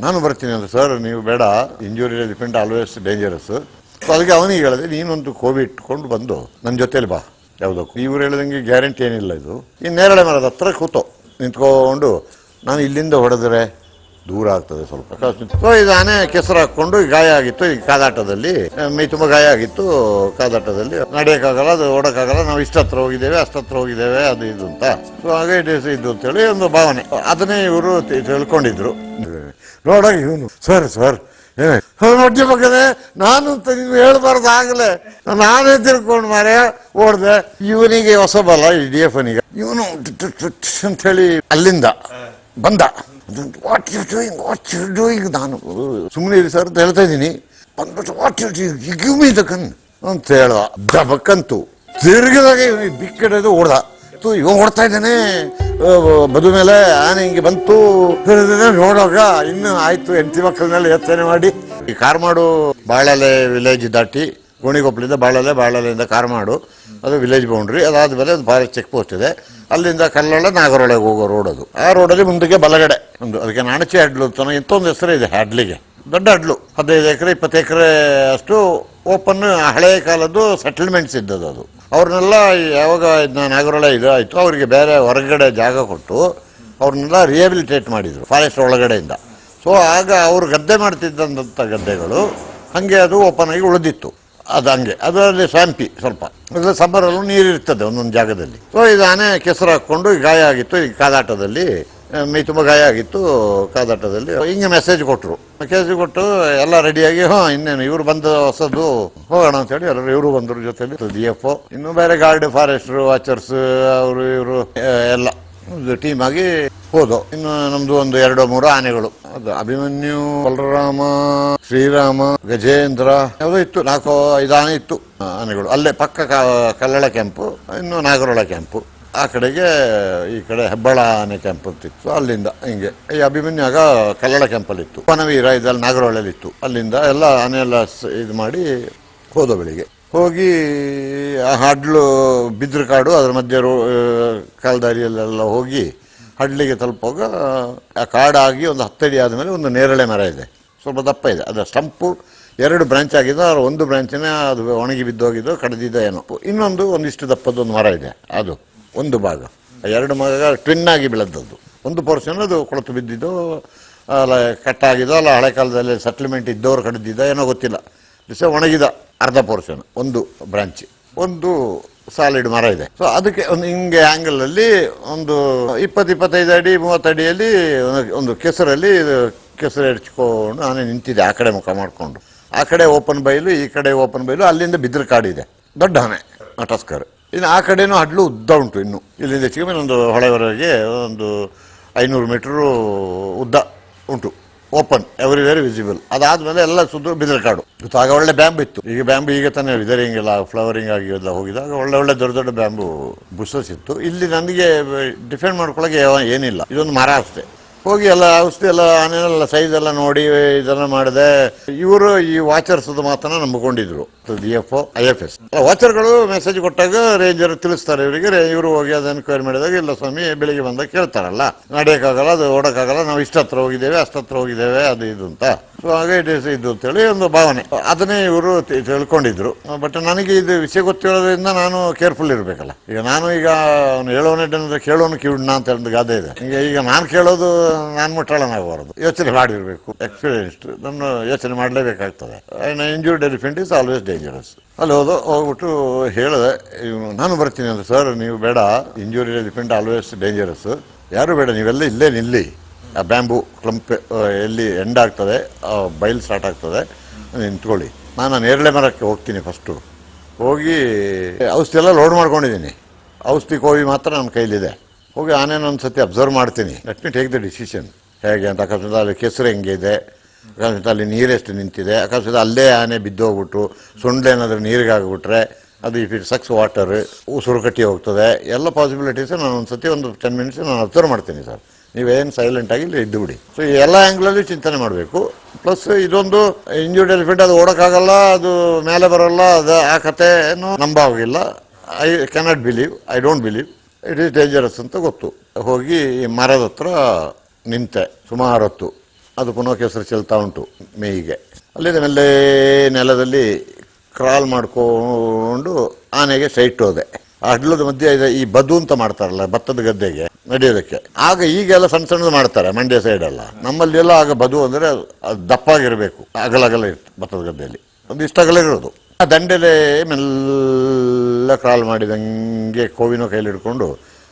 ನಾನು ಬರ್ತೀನಿ ಅಂತ. ಸರ್ ನೀವು ಬೇಡ, injury elephant always dangerous. So ಅದಕ್ಕೆ ಅವನಿಗೆ ಹೇಳಿದೆ, ನೀನೊಂದು ಕೋವಿ ಇಟ್ಕೊಂಡು ಬಂದು ನನ್ನ ಜೊತೆಲಿ ಬಾ ಯಾವುದಕ್ಕೂ. ಇವ್ರು ಹೇಳಿದಂಗೆ ಗ್ಯಾರಂಟಿ ಏನಿಲ್ಲ ಇದು. ಈ ನೇರಳೆ ಮರದ ಹತ್ರ ನಿಂತ್ಕೊಂಡು ನಾನು ಇಲ್ಲಿಂದ ಹೊಡೆದ್ರೆ ದೂರ ಆಗ್ತದೆ ಸ್ವಲ್ಪ. ಸೊ ಇದು ಆನೆ ಕೆಸರು ಹಾಕ್ಕೊಂಡು ಗಾಯ ಆಗಿತ್ತು ಈ ಕಾದಾಟದಲ್ಲಿ, ಮೈ ತುಂಬ ಗಾಯ ಆಗಿತ್ತು ಕಾದಾಟದಲ್ಲಿ. ನಡೆಯೋಕ್ಕಾಗಲ್ಲ, ಅದು ಓಡೋಕ್ಕಾಗಲ್ಲ, ನಾವು ಇಷ್ಟತ್ರ ಹೋಗಿದ್ದೇವೆ ಅಷ್ಟತ್ರ ಹೋಗಿದ್ದೇವೆ ಅದು ಇದು ಅಂತ. ಸೊ ಹಾಗೆ ಇದು ಅಂತೇಳಿ ಒಂದು ಭಾವನೆ. ಅದನ್ನೇ ಇವರು ತಿಳ್ಕೊಂಡಿದ್ರು. ನೋಡಾಗ ಇವನು ಸರ್ ಮಧ್ಯ ಪಕ್ಕದೆ ನಾನು ಅಂತ ನೀವು ಹೇಳ್ಬಾರ್ದು ಆಗಲೇ ನಾನೇ ತಿಳ್ಕೊಂಡು ಮಾರೇ ಓಡ್ದೆ. ಇವನಿಗೆ ಹೊಸ ಬಲ ಈ DFನಿಗೆ. ಇವನು ಅಂಥೇಳಿ ಅಲ್ಲಿಂದ ಬಂದ. ವಾಟ್ ಯು ಡೂಯಿಂಗ್ ನಾನು ಸುಮ್ಮನೆ ಇರಿ ಸರ್ ಅಂತ ಹೇಳ್ತಾ ಇದ್ದೀನಿ. ಬಂದ್ಬಿಟ್ಟು what you give me the gun ಅಂತ ಹೇಳ್ದ. ದಬಕ್ಕಂತು ತಿರುಗಿದಾಗ ಇವನಿಗೆ ಬಿಕ್ಕಿಡೋದು ಓಡ್ದ. ಇವ ಓಡ್ತಾ ಇದ್ದಾನೆ ಬದು ಮೇಲೆ. ಆನೆ ಹಿಂಗೆ ಬಂತು ನೋಡುವಾಗ ಇನ್ನು ಆಯ್ತು, ಹೆಂಡತಿ ಮಕ್ಕಳ ಮೇಲೆ ಯೋಚನೆ ಮಾಡಿ ಈ ಕಾರ್ಮಾಡು ಬಾಳೆಲೆ ವಿಲೇಜ್ ದಾಟಿ ಗೋಣಿಗೊಪ್ಪಲಿಂದ ಬಾಳೆಲೆಯಿಂದ ಕಾರ್ಮಾಡು, ಅದು ವಿಲೇಜ್ ಬೌಂಡ್ರಿ. ಅದಾದ್ಮೇಲೆ ಒಂದು ಫಾರೆಸ್ಟ್ ಚೆಕ್ ಪೋಸ್ಟ್ ಇದೆ. ಅಲ್ಲಿಂದ ಕಲ್ಲೊಳ ನಾಗರೊಳಗೆ ಹೋಗೋ ರೋಡ್ ಅದು. ಆ ರೋಡಲ್ಲಿ ಮುಂದಕ್ಕೆ ಬಲಗಡೆ ಒಂದು, ಅದಕ್ಕೆ ನಾಣಚಿ ಹಡ್ಲು ಅಂತ ಇಂಥೊಂದು ಹೆಸರು ಇದೆ ಹಡ್ಲಿಗೆ. ದೊಡ್ಡ ಹಡ್ಲು, 15 ಎಕರೆ 20 ಎಕರೆ ಅಷ್ಟು ಓಪನ್ ಹಳೆಯ ಕಾಲದ್ದು ಸೆಟಲ್ಮೆಂಟ್ಸ್ ಇದ್ದದ್ದು ಅದು. ಅವ್ರನ್ನೆಲ್ಲ ಯಾವಾಗ ನಾಗರೊಳೆ ಇದು ಆಯಿತು, ಅವರಿಗೆ ಬೇರೆ ಹೊರಗಡೆ ಜಾಗ ಕೊಟ್ಟು ಅವ್ರನ್ನೆಲ್ಲ ರಿಹ್ಯಾಬಿಲಿಟೇಟ್ ಮಾಡಿದರು ಫಾರೆಸ್ಟ್ ಒಳಗಡೆಯಿಂದ. ಸೊ ಆಗ ಅವರು ಗದ್ದೆ ಮಾಡ್ತಿದ್ದಂಥ ಗದ್ದೆಗಳು ಹಾಗೆ ಅದು ಓಪನ್ ಆಗಿ ಉಳಿದಿತ್ತು. ಅದು ಹಂಗೆ, ಅದರಲ್ಲಿ ಸ್ವಾಂಪಿ ಸ್ವಲ್ಪ, ಅದರಲ್ಲಿ ಸಮ್ಮರಲ್ಲೂ ನೀರಿರ್ತದೆ ಒಂದೊಂದು ಜಾಗದಲ್ಲಿ. ಸೊ ಇದು ಆನೆ ಕೆಸರು ಹಾಕ್ಕೊಂಡು ಗಾಯ ಆಗಿತ್ತು ಈ ಕಾದಾಟದಲ್ಲಿ, ಮೈ ತುಂಬ ಗಾಯ ಆಗಿತ್ತು ಕಾದಾಟದಲ್ಲಿ. ಹಿಂಗೆ ಮೆಸೇಜ್ ಕೊಟ್ಟರು ಎಲ್ಲ ರೆಡಿಯಾಗಿ ಇನ್ನೇನು ಇವರು ಬಂದ ಹೊಸದು ಹೋಗೋಣ ಅಂತೇಳಿ ಎಲ್ಲರೂ ಇವರು ಬಂದರು ಜೊತೆಲಿ. DFO ಇನ್ನು ಬೇರೆ ಗಾರ್ಡ್, ಫಾರೆಸ್ಟ್ರು, ವಾಚರ್ಸ್, ಅವರು ಇವರು ಎಲ್ಲ ಒಂದು ಟೀಮ್ ಆಗಿ ಹೋದು. ಇನ್ನು ನಮ್ದು ಒಂದು 2-3 ಆನೆಗಳು, ಅದು ಅಭಿಮನ್ಯು, ಬಲರಾಮ, ಶ್ರೀರಾಮ, ಗಜೇಂದ್ರ ಯಾವುದೋ ಇತ್ತು, 4-5 ಆನೆ ಇತ್ತು ಆನೆಗಳು. ಅಲ್ಲೇ ಪಕ್ಕ ಕಲ್ಲಳ ಕ್ಯಾಂಪು, ಇನ್ನು ನಾಗರೊಳ ಕ್ಯಾಂಪು. ಆ ಕಡೆಗೆ ಈ ಕಡೆ ಹೆಬ್ಬಾಳ ಆನೆ ಕ್ಯಾಂಪ್ ಅಂತಿತ್ತು. ಅಲ್ಲಿಂದ ಹಿಂಗೆ ಈ ಅಭಿಮನ್ಯು ಆಗ ಕಲ್ಲಳ ಕ್ಯಾಂಪಲ್ಲಿ ಇತ್ತು. ವನವೀರ ಇದೆಲ್ಲ ನಾಗರಹೊಳೆಯಲ್ಲಿ ಇತ್ತು. ಅಲ್ಲಿಂದ ಎಲ್ಲ ಆನೆ ಎಲ್ಲ ಇದು ಮಾಡಿ ಹೋದ. ಬೆಳಿಗ್ಗೆ ಹೋಗಿ ಆ ಹಡ್ಲು ಬಿದ್ರ ಕಾಡು ಅದ್ರ ಮಧ್ಯೆ ಕಾಲ್ದಾರಿಯಲ್ಲೆಲ್ಲ ಹೋಗಿ ಹಡ್ಲಿಗೆ ತಲುಪುವಾಗ ಆ ಕಾಡಾಗಿ ಒಂದು 10 ಅಡಿ ಆದಮೇಲೆ ಒಂದು ನೇರಳೆ ಮರ ಇದೆ, ಸ್ವಲ್ಪ ದಪ್ಪ ಇದೆ. ಅದರ ಸ್ಟಂಪು 2 ಬ್ರಾಂಚ್ ಆಗಿದ್ದು, ಅದರ ಒಂದು ಬ್ರಾಂಚಿನ ಅದು ಒಣಗಿ ಬಿದ್ದೋಗಿದ್ದು, ಕಡಿದಿದ್ದ ಏನೋ. ಇನ್ನೊಂದು ಒಂದಿಷ್ಟು ದಪ್ಪದೊಂದು ಮರ ಇದೆ, ಅದು ಒಂದು ಭಾಗ. 2 ಭಾಗ ಟ್ವಿನ್ ಆಗಿ ಬೆಳೆದದ್ದು. ಒಂದು ಪೋರ್ಷನ್ ಅದು ಕೊಳತು ಬಿದ್ದಿದ್ದು, ಅಲ್ಲ ಕಟ್ಟಾಗಿದ್ದು, ಅಲ್ಲ ಹಳೆ ಕಾಲದಲ್ಲಿ ಸೆಟ್ಲ್ಮೆಂಟ್ ಇದ್ದವ್ರು ಕಡಿದಿದ್ದ ಏನೋ ಗೊತ್ತಿಲ್ಲ. ಒಣಗಿದ ಅರ್ಧ ಪೋರ್ಷನ್, ಒಂದು ಬ್ರಾಂಚ್, ಒಂದು ಸಾಲಿಡ್ ಮರ ಇದೆ. ಸೊ ಅದಕ್ಕೆ ಒಂದು ಹಿಂಗೆ ಆ್ಯಂಗಲಲ್ಲಿ ಒಂದು 20-25 ಅಡಿ 30 ಅಡಿಯಲ್ಲಿ ಒಂದು ಕೆಸರಲ್ಲಿ ಕೆಸರು ಹೆಡ್ಚ್ಕೊಂಡು ಆನೆ ನಿಂತಿದೆ. ಆ ಕಡೆ ಮುಖ ಮಾಡಿಕೊಂಡು, ಆ ಕಡೆ ಓಪನ್ ಬೈಲು, ಈ ಕಡೆ ಓಪನ್ ಬೈಲು. ಅಲ್ಲಿಂದ ಬಿದ್ರ ಕಾಡಿದೆ, ದೊಡ್ಡ ಆನೆ ಟಸ್ಕರ್. ಇನ್ನು ಆ ಕಡೆನೂ ಹಡ್ಲು ಉದ್ದ ಉಂಟು. ಇನ್ನು ಇಲ್ಲಿಂದ ಹೆಚ್ಚಿಗೆ ಮೇಲೆ ಒಂದು ಹೊಳೆವರೆಗೆ ಒಂದು 500 ಮೀಟರು ಉದ್ದ ಉಂಟು, ಓಪನ್, ಎವ್ರಿವೇರ್ ವಿಸಿಬಲ್. ಅದಾದ್ಮೇಲೆ ಎಲ್ಲ ಸುದ್ದು ಬಿದ್ರ ಕಾಡು. ಆಗ ಒಳ್ಳೆ ಬ್ಯಾಂಬು ಇತ್ತು. ಈಗ ಬ್ಯಾಂಬು ಈಗ ತಾನೇ ವಿದರಿಂಗ್ ಎಲ್ಲ ಫ್ಲವರಿಂಗ್ ಆಗಿ ಎಲ್ಲ ಹೋಗಿದಾಗ ಒಳ್ಳೆ ದೊಡ್ಡ ಬ್ಯಾಂಬು ಬುಷಸ್ ಇತ್ತು. ಇಲ್ಲಿ ನನಗೆ ಡಿಫೆಂಡ್ ಮಾಡ್ಕೊಳ್ಳೋಕೆ ಏನಿಲ್ಲ, ಇದೊಂದು ಮರ ಅಷ್ಟೇ. ಹೋಗಿ ಎಲ್ಲ ಔಷಧಿ ಎಲ್ಲ ಆನೆಲ್ಲ ಸೈಜ್ ಎಲ್ಲ ನೋಡಿ ಇದೆಲ್ಲ ಮಾಡಿದೆ. ಇವರು ಈ ವಾಚರ್ಸ್ ಮಾತನ್ನ ನಂಬಿಕೊಂಡಿದ್ರು, DFO IFS. ವಾಚರ್ಗಳು ಮೆಸೇಜ್ ಕೊಟ್ಟಾಗ ರೇಂಜರ್ ತಿಳಿಸ್ತಾರೆ ಇವರಿಗೆ. ಇವರು ಹೋಗಿ ಅದನ್ನು ಎನ್ಕ್ವೈರಿ ಮಾಡಿದಾಗ, ಇಲ್ಲ ಸ್ವಾಮಿ ಬೆಳಿಗ್ಗೆ ಬಂದಾಗ ಕೇಳ್ತಾರಲ್ಲ, ನಡೆಯೋಕ್ಕಾಗಲ್ಲ, ಅದು ಓಡೋಕ್ಕಾಗಲ್ಲ, ನಾವು ಇಷ್ಟತ್ರ ಹೋಗಿದ್ದೇವೆ ಅಷ್ಟತ್ರ ಹೋಗಿದ್ದೇವೆ ಅದು ಇದು ಅಂತ. ಸೊ ಹಾಗೆ ಇದು ಅಂತೇಳಿ ಒಂದು ಭಾವನೆ. ಅದನ್ನೇ ಇವರು ತಿಳ್ಕೊಂಡಿದ್ರು. ಬಟ್ ನನಗೆ ಇದು ವಿಷಯ ಗೊತ್ತಿರೋದ್ರಿಂದ ನಾನು ಕೇರ್ಫುಲ್ ಇರಬೇಕಲ್ಲ. ಈಗ ನಾನು ಹೇಳೋನೇ ಕೇಳೋನು ಕಿವಿಡ್ನ ಅಂತ ಹೇಳಿದ ಗಾದೆ ಇದೆ. ಈಗ ನಾನು ಕೇಳೋದು ನಾನು ಮುಟ್ಟಾಳನಾಗಬಾರದು, ಯೋಚನೆ ಮಾಡಿರಬೇಕು. ಎಕ್ಸ್ಪೀರಿಯನ್ಸ್ಡ್ ನನ್ನ ಯೋಚನೆ ಮಾಡಲೇಬೇಕಾಗ್ತದೆ. Injured elephant is always dangerous. ಅಲ್ಲಿ ಹೋಗ್ಬಿಟ್ಟು ಹೇಳಿದೆ, ನಾನು ಬರ್ತೀನಿ ಅಂತ. ಸರ್ ನೀವು ಬೇಡ, ಇಂಜೂರ್ಡ್ ಎಲಿಫೆಂಟ್ ಆಲ್ವೇಸ್ ಡೇಂಜರಸ್, ಯಾರು ಬೇಡ, ನೀವೆಲ್ಲ ಇಲ್ಲೇ ನಿಲ್ಲಿ. ಆ ಬ್ಯಾಂಬು ಕ್ಲಂಪ್ ಎಲ್ಲಿ ಎಂಡ್ ಆಗ್ತದೆ, ಬೈಲ್ ಸ್ಟಾರ್ಟ್ ಆಗ್ತದೆ, ನಿಂತ್ಕೊಳ್ಳಿ. ನಾನು ನೇರಳೆ ಮರಕ್ಕೆ ಹೋಗ್ತೀನಿ. ಫಸ್ಟು ಹೋಗಿ ಔಷಧಿ ಎಲ್ಲ ಲೋಡ್ ಮಾಡ್ಕೊಂಡಿದ್ದೀನಿ. ಔಷಧಿ ಕೋವಿ ಮಾತ್ರ ನನ್ನ ಕೈಲಿದೆ. ಹೋಗಿ ಆನೇನ ಒಂದು ಸತಿ ಅಬ್ಸರ್ವ್ ಮಾಡ್ತೀನಿ. Let me take the decision ಹೇಗೆ ಅಂತ. ಅಕಸ್ಮಾತ್ ಅಲ್ಲಿ ಕೆಸರು ಹೆಂಗಿದೆ, ಅಕಸ್ಮಾತ್ ಅಲ್ಲಿ ನೀರೆಷ್ಟು ನಿಂತಿದೆ, ಅಕಸ್ಮಾತ್ ಅಲ್ಲೇ ಆನೆ ಬಿದ್ದೋಗ್ಬಿಟ್ರು, ಸೊಂಡ್ಲೇನಾದ್ರೂ ನೀರಿಗೆ ಆಗಿಬಿಟ್ರೆ ಅದು ಇಫ್ ಇಟ್ ಸಕ್ಸ್ ವಾಟರ್ ಉಸಿರು ಕಟ್ಟಿ ಹೋಗ್ತದೆ. ಎಲ್ಲ ಪಾಸಿಬಿಲಿಟೀಸ್ ನಾನು ಒಂದು ಸತಿ ಒಂದು 10 ಮಿನಿಟ್ಸ್ ನಾನು ಅಬ್ಸರ್ವ್ ಮಾಡ್ತೀನಿ. ಸರ್ ನೀವೇನು ಸೈಲೆಂಟಾಗಿ ಇಲ್ಲಿ ಇದ್ದು ಬಿಡಿ. ಸೊ ಈ ಎಲ್ಲ ಆ್ಯಂಗ್ಲಲ್ಲಿ ಚಿಂತನೆ ಮಾಡಬೇಕು. ಪ್ಲಸ್ ಇದೊಂದು ಇಂಜೂರ್ಡ್ ಎಲಿಫೆಂಟ್, ಅದು ಓಡೋಕ್ಕಾಗಲ್ಲ, ಅದು ಮೇಲೆ ಬರೋಲ್ಲ, ಅದು ಆ ಕಥೆನೂ ನಂಬಾಗಿಲ್ಲ. I cannot believe, I don't believe, it is dangerous ಅಂತ ಗೊತ್ತು. ಹೋಗಿ ಈ ಮರದ ಹತ್ರ ನಿಂತೆ ಸುಮಾರು ಹೊತ್ತು. ಅದು ಪುನಃ ಕೆಸರು ಚೆಲ್ತಾ ಉಂಟು ಮೇಯಿಗೆ. ಅಲ್ಲಿಂದ ಮೇಲೆ ನೆಲದಲ್ಲಿ ಕ್ರಾಲ್ ಮಾಡ್ಕೊಂಡು ಆನೆಗೆ ಸೈಟ್ ಹೋದೆ. ಆ ಹಡ್ಲದ ಮಧ್ಯೆ ಇದೆ ಈ ಬದು ಅಂತ ಮಾಡ್ತಾರಲ್ಲ ಭತ್ತದ ಗದ್ದೆಗೆ ನಡೆಯೋದಕ್ಕೆ. ಆಗ ಈಗೆಲ್ಲ ಸಣ್ಣ ಸಣ್ಣದು ಮಾಡ್ತಾರೆ ಮಂಡ್ಯ ಸೈಡೆಲ್ಲ. ನಮ್ಮಲ್ಲಿ ಎಲ್ಲ ಆಗ ಬದು ಅಂದರೆ ಅದು ದಪ್ಪಾಗಿರಬೇಕು, ಅಗಲ ಇತ್ತು ಭತ್ತದ ಗದ್ದೆಯಲ್ಲಿ, ಒಂದು ಇಷ್ಟ ಅಗಲ ಇರೋದು. ಆ ದಂಡೆಲೆ ಮೆಲ್ಲ ಕ್ರಾಲ್ ಮಾಡಿದಂಗೆ ಕೋವಿನ ಕೈಲಿ ಹಿಡ್ಕೊಂಡು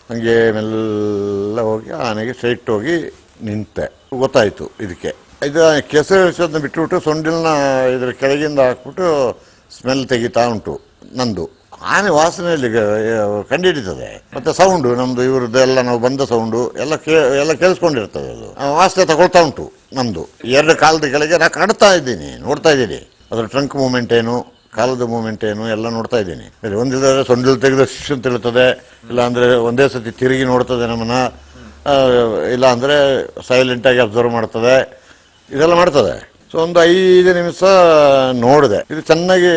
ಹಂಗೆ ಮೆಲ್ಲ ಹೋಗಿ ಆನೆಗೆ ಸೈಟ್ ಹೋಗಿ ನಿಂತೆ. ಗೊತ್ತಾಯಿತು ಇದಕ್ಕೆ. ಇದು ಕೆಸರು ಇಳಿಸೋದನ್ನ ಬಿಟ್ಟುಬಿಟ್ಟು ಸೊಂಡಿಲನ್ನ ಇದ್ರ ಕೆಳಗಿಂದ ಹಾಕ್ಬಿಟ್ಟು ಸ್ಮೆಲ್ ತೆಗಿತಾ ಉಂಟು ನಂದು. ಆನೆ ವಾಸನೆಯಲ್ಲಿ ಕಂಡುಹಿಡಿತದೆ. ಮತ್ತು ಸೌಂಡು ನಮ್ಮದು ಇವ್ರದ್ದು ಎಲ್ಲ ನಾವು ಬಂದ ಸೌಂಡು ಎಲ್ಲ ಕೇಳಿಸ್ಕೊಂಡಿರ್ತದೆ. ಅದು ವಾಸನೆ ತಗೊಳ್ತಾ ಉಂಟು ನಮ್ಮದು. ಎರಡು ಕಾಲದ ಕೆಳಗೆ ನಾ ಕಾಡ್ತಾ ಇದ್ದೀನಿ, ನೋಡ್ತಾ ಇದ್ದೀನಿ ಅದ್ರ ಟ್ರಂಕ್ ಮೂಮೆಂಟ್ ಏನು, ಕಾಲದ ಮೂಮೆಂಟ್ ಏನು ಎಲ್ಲ ನೋಡ್ತಾ ಇದ್ದೀನಿ. ಒಂದಿದ್ರೆ ಸೊಂಡಿಲು ತೆಗೆದು ಅಂತ ಹೇಳ್ತದೆ, ಇಲ್ಲಾಂದರೆ ಒಂದೇ ಸತಿ ತಿರುಗಿ ನೋಡ್ತದೆ ನಮ್ಮನ್ನ, ಇಲ್ಲ ಅಂದರೆ ಸೈಲೆಂಟಾಗಿ ಅಬ್ಸರ್ವ್ ಮಾಡ್ತದೆ, ಇದೆಲ್ಲ ಮಾಡ್ತದೆ. ಸೊ ಒಂದು 5 ನಿಮಿಷ ನೋಡಿದೆ. ಇದು ಚೆನ್ನಾಗಿ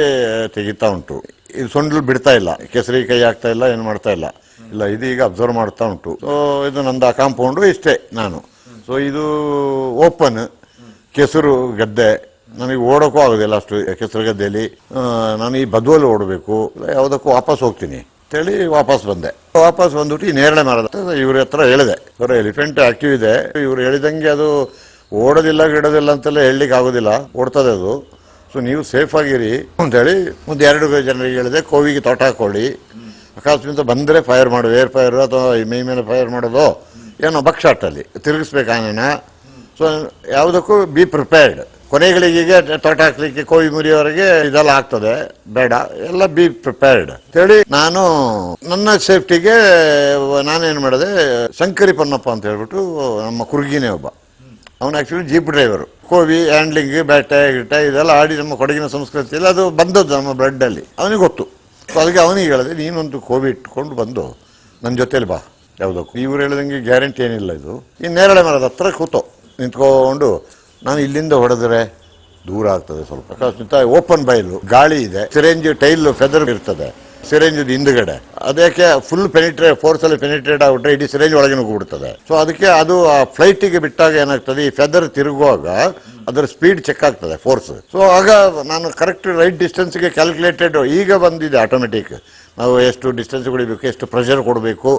ತೆಗಿತಾ ಉಂಟು. ಇದು ಸೊಂಡಿಲು ಬಿಡ್ತಾ ಇಲ್ಲ, ಕೆಸರಿ ಕೈ ಆಗ್ತಾ ಇಲ್ಲ, ಏನು ಮಾಡ್ತಾ ಇಲ್ಲ. ಇದು ಈಗ ಅಬ್ಸರ್ವ್ ಮಾಡ್ತಾ ಉಂಟು. ಸೊ ಇದು ನಂದು ಆ ಕಾಂಪೌಂಡು ಇಷ್ಟೇ ನಾನು. ಸೊ ಇದು ಓಪನ್ ಕೆಸರು ಗದ್ದೆ, ನನಗೆ ಓಡೋಕ್ಕೂ ಆಗೋದಿಲ್ಲ ಅಷ್ಟು ಕೆಸರು ಗದ್ದೆಯಲ್ಲಿ. ನಾನು ಈ ಬದುವಲ್ಲಿ ಓಡಬೇಕು, ಯಾವುದಕ್ಕೂ ವಾಪಸ್ ಹೋಗ್ತೀನಿ ಅಂತೇಳಿ ವಾಪಸ್ ಬಂದೆ. ವಾಪಸ್ ಬಂದ್ಬಿಟ್ಟು ಈ ನೇರಳೆ ಮರದ ಇವ್ರ ಹತ್ರ ಹೇಳಿದೆ, ಸರ್ ಎಲಿಫೆಂಟ್ ಆಕ್ಟಿವ್ ಇದೆ, ಇವ್ರು ಹೇಳಿದಂಗೆ ಅದು ಓಡೋದಿಲ್ಲ ಗಿಡೋದಿಲ್ಲ ಅಂತೆಲ್ಲ ಹೇಳಲಿಕ್ಕೆ ಆಗೋದಿಲ್ಲ, ಓಡ್ತದೆ ಅದು. ಸೊ ನೀವು ಸೇಫ್ ಆಗಿರಿ ಅಂತೇಳಿ ಒಂದು 2 ಜನರಿಗೆ ಹೇಳಿದೆ, ಕೋವಿಗೆ ತೋಟ ಹಾಕೊಳ್ಳಿ, ಅಕಸ್ಮಾತ್ ಬಂದರೆ ಫೈರ್ ಮಾಡು, ಏರ್ ಫೈರ್ ಅಥವಾ ಮೈ ಮೇಲೆ ಫೈರ್ ಮಾಡೋದು ಏನೋ ಬಕ್ಶಾಟಲ್ಲಿ ತಿರುಗಿಸ್ಬೇಕು ಆನೆನ. ಸೊ ಯಾವುದಕ್ಕೂ ಬಿ ಪ್ರಿಪೇರ್ಡ್. ಕೊನೆಗಳಿಗೆ ತೋಟ ಹಾಕ್ಲಿಕ್ಕೆ ಕೋವಿ ಮುರಿಯವರೆಗೆ ಇದೆಲ್ಲ ಆಗ್ತದೆ, ಬೇಡ, ಎಲ್ಲ ಬಿ ಪ್ರಿಪೇರ್ಡ್ ಅಂತೇಳಿ ನಾನು ನನ್ನ ಸೇಫ್ಟಿಗೆ ನಾನೇನು ಮಾಡಿದೆ, ಶಂಕರಿ ಪೊನ್ನಪ್ಪ ಅಂತ ಹೇಳ್ಬಿಟ್ಟು ನಮ್ಮ ಕುರ್ಗಿನೇ ಒಬ್ಬ, ಅವನು ಆ್ಯಕ್ಚುಲಿ ಜೀಪ್ ಡ್ರೈವರು. ಕೋವಿ ಹ್ಯಾಂಡ್ಲಿಂಗ್ ಬೇಟೆ ಗಿಟ್ಟೆ ಇದೆಲ್ಲ ಆಡಿ ನಮ್ಮ ಕೊಡಗಿನ ಸಂಸ್ಕೃತಿಯಲ್ಲಿ ಅದು ಬಂದದ್ದು ನಮ್ಮ ಬ್ಲಡ್ಡಲ್ಲಿ, ಅವನಿಗೆ ಗೊತ್ತು. ಸೊ ಅದಕ್ಕೆ ಅವನಿಗೆ ಹೇಳಿದೆ, ನೀನೊಂದು ಕೋವಿ ಇಟ್ಕೊಂಡು ಬಂದು ನನ್ನ ಜೊತೇಲಿ ಬಾ ಯಾವುದಕ್ಕೂ. ಇವ್ರು ಹೇಳಿದಂಗೆ ಗ್ಯಾರಂಟಿ ಏನಿಲ್ಲ. ಇದು ಈ ನೇರಳೆ ಮರದ ಹತ್ರ ಕೂತೋ ನಿಂತ್ಕೊಂಡು, ನಾನು ಇಲ್ಲಿಂದ ಹೊಡೆದ್ರೆ ದೂರ ಆಗ್ತದೆ ಸ್ವಲ್ಪ, ಅಕಸ್ಮಾತ್ ಓಪನ್ ಬೈಲು, ಗಾಳಿ ಇದೆ, ಸಿರೇಂಜ್ ಟೈಲ್ ಫೆದರ್ ಇರ್ತದೆ, ಸಿರೇಂಜ್ ಹಿಂದುಗಡೆ ಅದಕ್ಕೆ ಫುಲ್ ಫೋರ್ಸಲ್ಲಿ ಪೆನಿಟ್ರೇಟ್ ಆಗಿಬಿಟ್ರೆ ಇಡೀ ಸಿರೇಂಜ್ ಒಳಗೆ ನುಗ್ಗಿಬಿಡ್ತದೆ. ಸೊ ಅದಕ್ಕೆ ಅದು ಆ ಫ್ಲೈಟಿಗೆ ಬಿಟ್ಟಾಗ ಏನಾಗ್ತದೆ, ಈ ಫೆದರ್ ತಿರುಗುವಾಗ ಅದರ ಸ್ಪೀಡ್ ಚೆಕ್ ಆಗ್ತದೆ ಫೋರ್ಸ್. ಸೊ ಆಗ ನಾನು ಕರೆಕ್ಟ್ ರೈಟ್ ಡಿಸ್ಟೆನ್ಸ್ಗೆ ಕ್ಯಾಲ್ಕುಲೇಟೆಡ್ ಈಗ ಬಂದಿದೆ ಆಟೋಮೆಟಿಕ್, ನಾವು ಎಷ್ಟು ಡಿಸ್ಟೆನ್ಸ್ ಹೊಡಿಬೇಕು, ಎಷ್ಟು ಪ್ರೆಷರ್ ಕೊಡಬೇಕು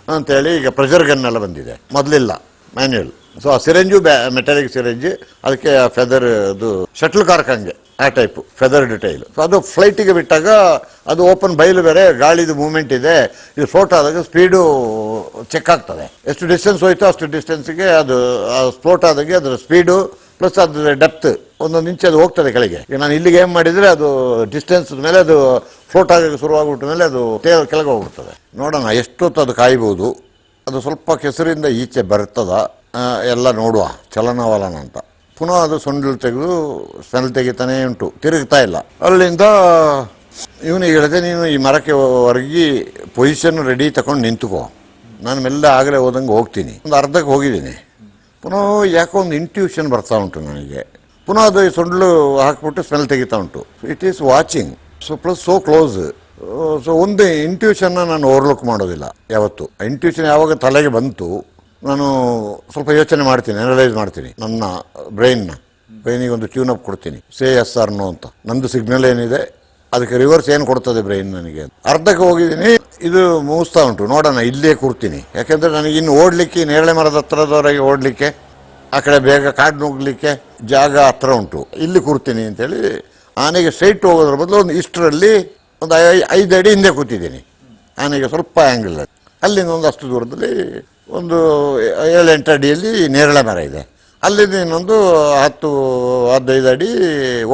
ಅಂತೇಳಿ ಈಗ ಪ್ರೆಷರ್ ಗನ್ ಎಲ್ಲ ಬಂದಿದೆ, ಮೊದಲಿಲ್ಲ ಮ್ಯಾನ್ಯುಯಲ್. ಸೊ ಆ ಸಿರೆಂಜು ಮೆಟಾಲಿಕ್ ಸಿರೆಂಜ್, ಅದಕ್ಕೆ ಆ ಫೆದರ್ ಅದು ಶಟ್ಲ್ ಕಾರ್ಕ್ ಹಂಗೆ ಆ ಟೈಪು ಫೆದರ್ಡ್ ಟೈಲ್. ಸೊ ಅದು ಫ್ಲೈಟಿಗೆ ಬಿಟ್ಟಾಗ ಅದು ಓಪನ್ ಬೈಲು ಬೇರೆ, ಗಾಳಿದು ಮೂವ್ಮೆಂಟ್ ಇದೆ, ಇದು ಫ್ಲೋಟ್ ಆದಾಗ ಸ್ಪೀಡು ಚೆಕ್ ಆಗ್ತದೆ. ಎಷ್ಟು ಡಿಸ್ಟೆನ್ಸ್ ಹೋಯ್ತು ಅಷ್ಟು ಡಿಸ್ಟೆನ್ಸ್ಗೆ ಅದು ಫ್ಲೋಟ್ ಆದಾಗೆ ಅದರ ಸ್ಪೀಡು ಪ್ಲಸ್ ಅದ್ರ ಡೆಪ್ತ್ ಒಂದೊಂದು ಇಂಚ್ ಅದು ಹೋಗ್ತದೆ ಕೆಳಗೆ. ಈಗ ನಾನು ಇಲ್ಲಿಗೆ ಏನು ಮಾಡಿದರೆ ಅದು ಡಿಸ್ಟೆನ್ಸ್ ಮೇಲೆ ಅದು ಫ್ಲೋಟ್ ಆಗೋಕ್ಕೆ ಶುರುವಾಗ್ಬಿಟ್ಟ ಮೇಲೆ ಅದು ಕೆಳಗೆ ಹೋಗ್ಬಿಡ್ತದೆ. ನೋಡೋಣ ಎಷ್ಟೊತ್ತು ಅದು ಕಾಯ್ಬೋದು, ಅದು ಸ್ವಲ್ಪ ಕೆಸರಿಂದ ಈಚೆ ಬರ್ತದ ಎಲ್ಲ ನೋಡುವ ಚಲನವಲನ ಅಂತ. ಪುನಃ ಅದು ಸೊಂಡಿಲು ತೆಗೆದು ಸ್ಮೆಲ್ ತೆಗಿತಾನೇ ಉಂಟು, ತಿರುಗ್ತಾ ಇಲ್ಲ. ಅಲ್ಲಿಂದ ಇವನಿಗೆ ಹೇಳಿದೆ, ನೀನು ಈ ಮರಕ್ಕೆ ಹೊರಗಿ ಪೊಸಿಷನ್ ರೆಡಿ ತಗೊಂಡು ನಿಂತುಕೋ, ನಾನು ಮೆಲ್ಲ ಆಗಲೇ ಹೋದಂಗೆ ಹೋಗ್ತೀನಿ. ಒಂದು ಅರ್ಧಕ್ಕೆ ಹೋಗಿದ್ದೀನಿ, ಪುನಃ ಯಾಕೋ ಒಂದು ಇಂಟ್ಯೂಷನ್ ಬರ್ತಾ ಉಂಟು ನನಗೆ. ಪುನಃ ಅದು ಸೊಂಡಿಲು ಹಾಕ್ಬಿಟ್ಟು ಸ್ಮೆಲ್ ತೆಗಿತಾ ಉಂಟು. It is watching, so plus so close. So ಒಂದು ಇಂಟ್ಯೂಷನ್ನ ನಾನು ಓವರ್ಲುಕ್ ಮಾಡೋದಿಲ್ಲ ಯಾವತ್ತು. ಇಂಟ್ಯೂಷನ್ ಯಾವಾಗ ತಲೆಗೆ ಬಂತು ನಾನು ಸ್ವಲ್ಪ ಯೋಚನೆ ಮಾಡ್ತೀನಿ, ಅನಲೈಸ್ ಮಾಡ್ತೀನಿ ನನ್ನ ಬ್ರೈನಿಗೆ ಒಂದು ಟ್ಯೂನ್ ಅಪ್ ಕೊಡ್ತೀನಿ, ಸೇ ಎಸ್ ಆರ್ ನೋ ಅಂತ. ನಂದು ಸಿಗ್ನಲ್ ಏನಿದೆ ಅದಕ್ಕೆ ರಿವರ್ಸ್ ಏನು ಕೊಡ್ತದೆ ಬ್ರೈನ್ ನನಗೆ. ಅರ್ಧಕ್ಕೆ ಹೋಗಿದ್ದೀನಿ, ಇದು ಮುಗಿಸ್ತಾ ಉಂಟು, ನೋಡೋಣ ಇಲ್ಲೇ ಕೂರ್ತೀನಿ. ಯಾಕೆಂದರೆ ನನಗೆ ಇನ್ನು ಓಡಲಿಕ್ಕೆ ನೇರಳೆ ಮರದ ಹತ್ರದವರೆಗೆ ಓಡಲಿಕ್ಕೆ, ಆ ಕಡೆ ಬೇಗ ಕಾಡು ನುಗ್ಗಲಿಕ್ಕೆ ಜಾಗ ಹತ್ರ ಉಂಟು, ಇಲ್ಲಿ ಕೂರ್ತೀನಿ ಅಂತೇಳಿ ಆನೆಗೆ ಸ್ಟ್ರೈಟ್ ಹೋಗೋದ್ರ ಬದಲು ಒಂದು ಇಷ್ಟರಲ್ಲಿ ಒಂದು 5 ಅಡಿ ಹಿಂದೆ ಕೂತಿದ್ದೀನಿ. ಆನೆಗೆ ಸ್ವಲ್ಪ ಆ್ಯಂಗಲ್, ಅಲ್ಲಿಂದ ಒಂದು ಅಷ್ಟು ದೂರದಲ್ಲಿ ಒಂದು 7-8 ಅಡಿಯಲ್ಲಿ ನೇರಳೆ ಮರ ಇದೆ. ಅಲ್ಲಿಂದ ಇನ್ನೊಂದು 10-15 ಅಡಿ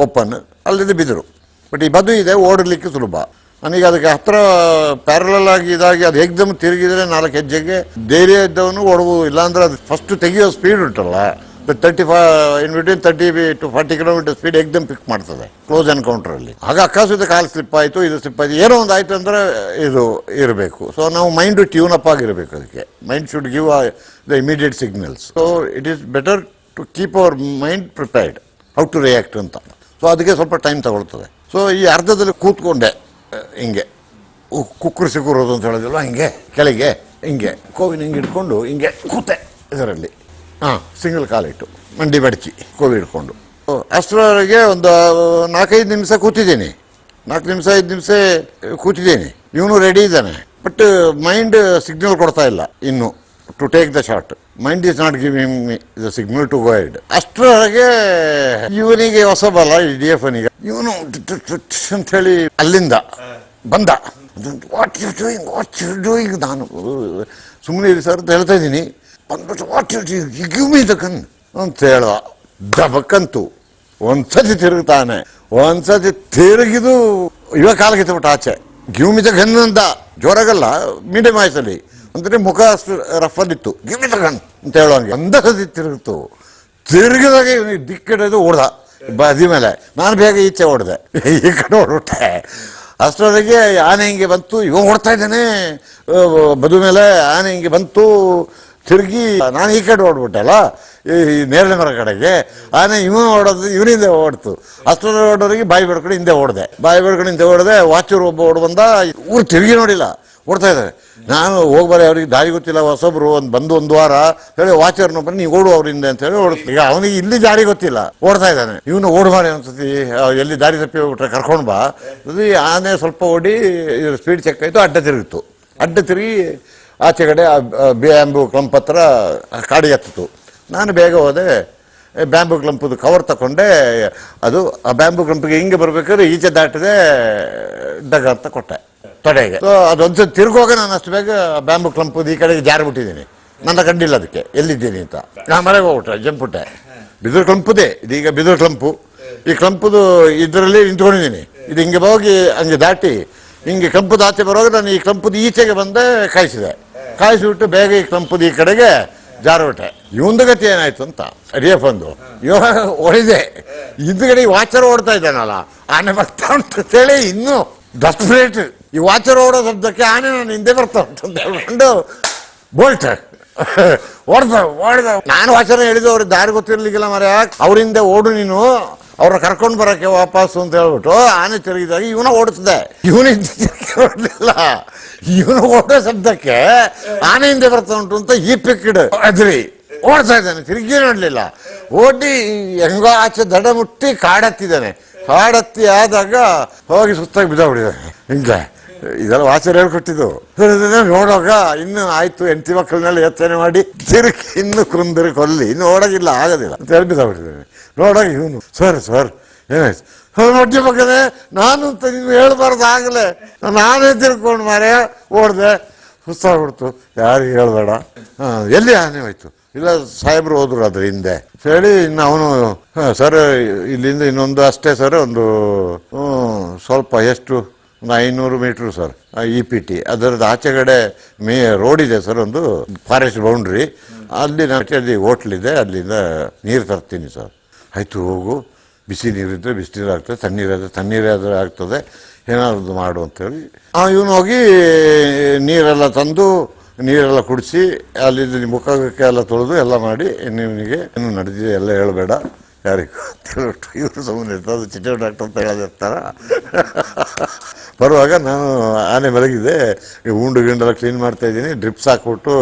ಓಪನ್, ಅಲ್ಲಿಂದ ಬಿದಿರು. ಬಟ್ ಈ ಬದು ಇದೆ, ಓಡಲಿಕ್ಕೆ ಸುಲಭ. ನನಗೆ ಅದಕ್ಕೆ ಹತ್ರ ಪ್ಯಾರಲಲ್ ಆಗಿ ಇದಾಗಿ ಅದು ಏಕ್ದಮ್ ತಿರುಗಿದರೆ 4 ಹೆಜ್ಜೆಗೆ ಧೈರ್ಯ ಇದ್ದವನು ಓಡಬಹುದು. ಇಲ್ಲಾಂದ್ರೆ ಅದು ಫಸ್ಟ್ ತೆಗಿಯೋ ಸ್ಪೀಡ್ ಉಂಟಲ್ಲ, 30 to 40 ಕಿಲೋಮೀಟರ್ ಸ್ಪೀಡ್ ಏಕ್ದಮ್ ಪಿಕ್ ಮಾಡ್ತದೆ ಕ್ಲೋಸ್ ಎನ್ಕೌಂಟ್ರಲ್ಲಿ. ಆಗ ಅಕಸ್ಮಾತ್ ಕಾಲು ಸ್ಲಿಪ್ ಆಯಿತು, ಇದು ಸ್ಲಿಪ್ ಆಯಿತು, ಏನೋ ಒಂದು ಆಯಿತು ಅಂದರೆ ಇದು ಇರಬೇಕು. ಸೊ ನಾವು ಮೈಂಡು ಟ್ಯೂನ್ ಅಪ್ ಆಗಿರಬೇಕು. ಅದಕ್ಕೆ mind should give the immediate signals. So it is better to keep our mind prepared how to react ಅಂತ. ಸೊ ಅದಕ್ಕೆ ಸ್ವಲ್ಪ ಟೈಮ್ ತಗೊಳ್ತದೆ. ಸೊ ಈ ಅರ್ಧದಲ್ಲಿ ಕೂತ್ಕೊಂಡೆ ಹಿಂಗೆ, ಕುಕ್ಕರಿಸಿ ಕೂರೋದು ಅಂತ ಹೇಳೋದಿಲ್ವ, ಹಿಂಗೆ ಕೆಳಗೆ ಹಿಂಗೆ ಕೋವಿನ ಹಿಂಗೆ ಇಟ್ಕೊಂಡು ಹಿಂಗೆ ಕೂತೆ ಇದರಲ್ಲಿ. ಸಿಂಗಲ್ ಕಾಲಿಟ್ಟು ಮಂಡಿ ಮಡಚಿ ಕೋವಿಡ್ ಹಿಡ್ಕೊಂಡು. ಅಷ್ಟರವರೆಗೆ ಒಂದು 4-5 ನಿಮಿಷ ಕೂತಿದ್ದೀನಿ, 4 ನಿಮಿಷ 5 ನಿಮಿಷ ಕೂತಿದ್ದೀನಿ. ಇವನು ರೆಡಿ ಇದ್ದಾನೆ, ಬಟ್ ಮೈಂಡ್ ಸಿಗ್ನಲ್ ಕೊಡ್ತಾ ಇಲ್ಲ ಇನ್ನು to take the shot. Mind is not giving me the signal to go ahead. ಅಷ್ಟರವರೆಗೆ ಇವನಿಗೆ ಹೊಸ ಬಲ DF ಅವನಿಗೆ. ಇವನು ಅಂತ ಹೇಳಿ ಅಲ್ಲಿಂದ ಬಂದ. ವಾಟ್ ಯು ಡೂಯಿಂಗ್ ನಾನು ಸುಮ್ಮನೆ ಸರ್ ಅಂತ ಹೇಳ್ತಾ ಇದ್ದೀನಿ. ಬಂದ್ಬಿಟ್ಟು what you give me the gun ಅಂತ ಹೇಳುವ ದಬಕ್ಕಂತು ಒಂದ್ಸತಿ ತಿರುಗ್ತಾನೆ. ಒಂದ್ಸತಿ ತಿರುಗಿದು ಇವ ಕಾಲಗಿತ್ಬಿಟ್ಟು ಆಚೆ. ಗಿವ್ ಮಿ ದ ಗನ್ ಅಂತ ಜೋರಾಗಲ್ಲ, ಮೀಡಿಯಂ ವಾಯ್ಸಲ್ಲಿ, ಅಂದ್ರೆ ಮುಖ ಅಷ್ಟು ರಫಲ್ಲಿತ್ತು. ಗಿವ್ ಮಿ ದ ಗನ್ ಅಂತ ಹೇಳುವಂಗೆ ಒಂದ ಸತಿ ತಿರುಗಿತು. ತಿರುಗಿದಾಗ ಇವನಿಗೆ ದಿಕ್ಕಿಡೋದು ಓಡ್ದ ಬದಿ ಮೇಲೆ. ನಾನು ಬೇಗ ಈಚೆ ಓಡಿದೆ, ಈ ಕಡೆ ಓಡ್ಬಿಟ್ಟೆ. ಅಷ್ಟರೊಳಗೆ ಆನೆ ಹಿಂಗೆ ಬಂತು, ಇವ ಓಡ್ತಾ ಇದ್ದಾನೆ ಬದು ಮೇಲೆ. ಆನೆ ಹಿಂಗೆ ಬಂತು, ತಿರುಗಿ ನಾನು ಈ ಕಡೆ ಓಡ್ಬಿಟ್ಟೆಲ್ಲ ಈ ನೇರಳೆ ಮರ ಕಡೆಗೆ. ಆನೆ ಓಡೋದು ಇವನಿಂದ ಓಡ್ತು. ಅಷ್ಟರಲ್ಲಿ ಓಡೋರಿಗೆ ಬಾಯಿ ಬೆಡ್ಕೊಂಡು ಹಿಂದೆ ಓಡಿದೆ. ಬಾಯಿ ಬೆಡ್ಕೊಂಡು ಹಿಂದೆ ಓಡಿದೆ. ವಾಚೂರು ಒಬ್ಬ ಓಡ್ ಬಂದ, ಊರು ತಿರುಗಿ ನೋಡಿಲ್ಲ, ಓಡ್ತಾ ಇದ್ದಾರೆ. ನಾನು ಹೋಗ್ಬಾರೆ, ಅವ್ರಿಗೆ ದಾರಿ ಗೊತ್ತಿಲ್ಲ, ಹೊಸಬ್ರು ಬಂದು 1 ವಾರ ಹೇಳಿ ವಾಚರ್ನ ಬಂದು ನೀವು ಓಡು ಅವ್ರಿಂದ ಅಂತ ಹೇಳಿ ಓಡಿಸ್ತೀವಿ. ಈಗ ಅವನಿಗೆ ಇಲ್ಲಿ ದಾರಿ ಗೊತ್ತಿಲ್ಲ, ಓಡ್ತಾ ಇದ್ದಾನೆ. ಇವನು ಓಡ್ಬಾರೆ ಅನ್ಸತಿ, ಎಲ್ಲಿ ದಾರಿ ತಪ್ಪಿ ಹೋಗ್ಬಿಟ್ರೆ ಕರ್ಕೊಂಡು ಬಾ. ಆನೆ ಸ್ವಲ್ಪ ಓಡಿ ಸ್ಪೀಡ್ ಚೆಕ್ ಆಯಿತು, ಅಡ್ಡ ತಿರುಗಿತ್ತು. ಅಡ್ಡ ತಿರುಗಿ ಆಚೆ ಕಡೆ ಬ್ಯಾಂಬು ಕ್ಲಂಪ್ ಹತ್ರ ಕಾಡಿಗೆ ಹತ್ತಿತು. ನಾನು ಬೇಗ ಹೋದೆ, ಬ್ಯಾಂಬು ಕ್ಲಂಪದು ಕವರ್ ತಗೊಂಡೆ. ಅದು ಆ ಬ್ಯಾಂಬು ಕ್ಲಂಪಿಗೆ ಹಿಂಗೆ ಬರ್ಬೇಕಾದ್ರೆ ಈಚೆ ದಾಟಿದೆ, ಡಗ ಅಂತ ಕೊಟ್ಟೆ ತೊಡೆಗೆ. ಸೊ ಅದೊಂದ್ಸತಿ ತಿರುಗುವಾಗ ನಾನು ಅಷ್ಟು ಬೇಗ ಬ್ಯಾಂಬು ಕ್ಲಂಪದು ಈ ಕಡೆಗೆ ಜಾರಿಬಿಟ್ಟಿದ್ದೀನಿ. ನನ್ನ ಕಂಡಿಲ್ಲ ಅದಕ್ಕೆ ಎಲ್ಲಿದ್ದೀನಿ ಅಂತ. ನಾನು ಮನೆಗೆ ಹೋಗ್ಬಿಟ್ಟೆ, ಜಂಪುಟ್ಟೆ. ಬಿದಿರು ಕ್ಲಂಪುದೇ ಇದೀಗ, ಬಿದಿರು ಕ್ಲಂಪು. ಈ ಕ್ಲಂಪುದು ಇದರಲ್ಲಿ ನಿಂತ್ಕೊಂಡಿದ್ದೀನಿ. ಇದು ಹಿಂಗೆ ಹೋಗಿ ಹಂಗೆ ದಾಟಿ ಹಿಂಗೆ ಕ್ಲಂಪುದು ಆಚೆ ಬರುವಾಗ ನಾನು ಈ ಕ್ಲಂಪುದು ಈಚೆಗೆ ಬಂದೆ, ಕಾಯಿಸಿದೆ. ಕಾಯಿಸಿಬಿಟ್ಟು ಬೇಗ ಈ ಕ್ಲಂಪುದು ಈ ಕಡೆಗೆ ಜಾರಬಿಟ್ಟೆ. ಇವಂದು ಗತಿ ಏನಾಯ್ತು ಅಂತ DF ಒಂದು ಇವಾಗ ಹೊಡಿದೆ. ಹಿಂದ್ಗಡೆ ಈ ವಾಚರ್ ಓಡ್ತಾ ಇದ್ದಾನಲ್ಲ, ಆನೆ ಬರ್ತಾ ಉಂಟು ಅಂತೇಳಿ ಇನ್ನೂ ಡಸ್ಟ್ರೇಟ್. ಈ ವಾಚರ್ ಓಡೋ ಶಬ್ದಕ್ಕೆ ಆನೆ ನಾನು ಹಿಂದೆ ಬರ್ತಾ ಉಂಟು ಅಂತ ಹೇಳ್ಕೊಂಡು ಬೋಲ್ಟ್ ಓಡ್ದ. ನಾನು ವಾಚನ ಹೇಳಿದ್ದು ಅವ್ರಿಗೆ ದಾರಿ ಗೊತ್ತಿರ್ಲಿಕ್ಕಿಲ್ಲ ಮರ, ಅವರಿಂದ ಓಡು ನೀನು, ಅವ್ರನ್ನ ಕರ್ಕೊಂಡು ಬರೋಕ್ಕೆ ವಾಪಸ್ಸು ಅಂತ ಹೇಳ್ಬಿಟ್ಟು ಆನೆ ತಿರುಗಿದಾಗ ಇವನ ಓಡಿಸ್ದೆ. ಓಡಲಿಲ್ಲ, ಇವನು ಓಡೋ ಶಬ್ದಕ್ಕೆ ಆನೆ ಹಿಂದೆ ಬರ್ತಾ ಉಂಟು ಅಂತ ಈ ಪಿಕ್ಕಿಡ್ ಅದ್ರಿ ಓಡ್ತಾ ಇದ್ದಾನೆ. ತಿರುಗಿ ನೋಡ್ಲಿಲ್ಲ, ಓಡಿ ಹೆಂಗೋ ಆಚೆ ದಡ ಮುಟ್ಟಿ ಕಾಡತ್ತಿದ್ದಾನೆ. ಕಾಡತ್ತಿ ಆದಾಗ ಹೋಗಿ ಸುತ್ತಾಗಿ ಬಿದ್ದೋಗ್ಬಿಟ್ಟಿದ್ದಾನೆ. ಹಿಂಗೆ ಇದೆಲ್ಲ ವಾಚರ್ ಹೇಳ್ಕೊಟ್ಟಿದ್ದು. ನೋಡುವಾಗ ಇನ್ನು ಆಯ್ತು, ಹೆಂಡತಿ ಮಕ್ಕಳನ್ನೆಲ್ಲ ಯೋಚನೆ ಮಾಡಿ ತಿರುಗಿ ಇನ್ನು ಕುಂದರಿ ಕೊಲ್ಲಿ, ಇನ್ನು ಓಡೋಗಿಲ್ಲ, ಆಗೋದಿಲ್ಲ ಅಂತ ಹೇಳಿ ಬಿದ್ದೋಗ್ಬಿಟ್ಟಿದ್ದಾನೆ. ನೋಡಾಗ ಇವನು ಸರ್ ಏನಾಯ್ತು ನೋಡ್ತಿ ಮಗನೇ ನಾನು ಅಂತ ನೀವು ಹೇಳ್ಬಾರ್ದು ಆಗಲೇ. ನಾನೇ ತಿರ್ಕೊಂಡು ಮಾರೇ ಓಡ್ದೆ, ಸುಸ್ತಾಗ್ಬಿಡ್ತು. ಯಾರಿಗೆ ಹೇಳ್ಬೇಡ. ಎಲ್ಲಿ ಆನೆ ಹೋಯ್ತು? ಇಲ್ಲ ಸಾಹೇಬ್ರು ಹೋದ್ರು ಅದ್ರ ಹಿಂದೆ ಹೇಳಿ. ಇನ್ನು ಅವನು ಸರ್ ಇಲ್ಲಿಂದ ಇನ್ನೊಂದು ಅಷ್ಟೇ ಸರ್, ಒಂದು ಸ್ವಲ್ಪ ಎಷ್ಟು ಒಂದು 500 ಮೀಟ್ರು ಸರ್ EPT. ಅದರದ್ದು ಆಚೆಗಡೆ ರೋಡ್ ಇದೆ ಸರ್, ಒಂದು ಫಾರೆಸ್ಟ್ ಬೌಂಡ್ರಿ. ಅಲ್ಲಿ ಅಲ್ಲಿ ಹೋಟ್ಲಿದೆ, ಅಲ್ಲಿಂದ ನೀರು ತರ್ತೀನಿ ಸರ್. ಆಯಿತು ಹೋಗು, ಬಿಸಿ ನೀರಿದ್ದರೆ ಬಿಸಿ ನೀರು ಆಗ್ತದೆ, ತಣ್ಣೀರಾದರೆ ಆಗ್ತದೆ, ಏನಾದ್ರು ಮಾಡು ಅಂತೇಳಿ ಇವನು ಹೋಗಿ ನೀರೆಲ್ಲ ತಂದು ನೀರೆಲ್ಲ ಕುಡಿಸಿ ಅಲ್ಲಿಂದ ಮುಖಕ್ಕೆ ಎಲ್ಲ ತೊಳೆದು ಎಲ್ಲ ಮಾಡಿ ನಿನಗೆ ಏನು ನಡೆದಿದೆ ಎಲ್ಲ ಹೇಳಬೇಡ ಯಾರಿಗೂ ಅಂತೇಳ್ಬಿಟ್ಟು ಇವರು ಸುಮ್ಮನೆ ಇರ್ತಾರೆ. ಅದು ಚಿಟ್ಟೆ ಡಾಕ್ಟರ್ ಅಂತ ಹೇಳೋದಿರ್ತಾರ. ಬರುವಾಗ ನಾನು ಆನೆ ಮಲಗಿದೆ, ಉಂಡು ಗಿಂಡೆಲ್ಲ ಕ್ಲೀನ್ ಮಾಡ್ತಾ ಇದ್ದೀನಿ. ಡ್ರಿಪ್ಸ್ ಹಾಕ್ಬಿಟ್ಟು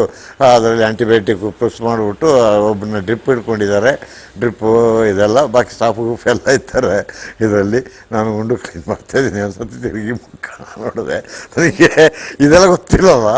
ಅದರಲ್ಲಿ ಆ್ಯಂಟಿಬಯೋಟಿಕ್ ಪ್ರೆಸ್ ಮಾಡಿಬಿಟ್ಟು ಒಬ್ಬನ ಡ್ರಿಪ್ ಹಿಡ್ಕೊಂಡಿದ್ದಾರೆ. ಡ್ರಿಪ್ಪು ಇದೆಲ್ಲ ಬಾಕಿ ಸ್ಟಾಫು ಗೂಫ್ ಎಲ್ಲ ಇರ್ತಾರೆ ಇದರಲ್ಲಿ. ನಾನು ಉಂಡು ಕ್ಲೀನ್ ಮಾಡ್ತಾಯಿದ್ದೀನಿ. ಒಂದು ಸರ್ತಿ ತಿರುಗಿ ಮುಖ ನೋಡಿದೆ, ನನಗೆ ಇದೆಲ್ಲ ಗೊತ್ತಿಲ್ಲವಾ.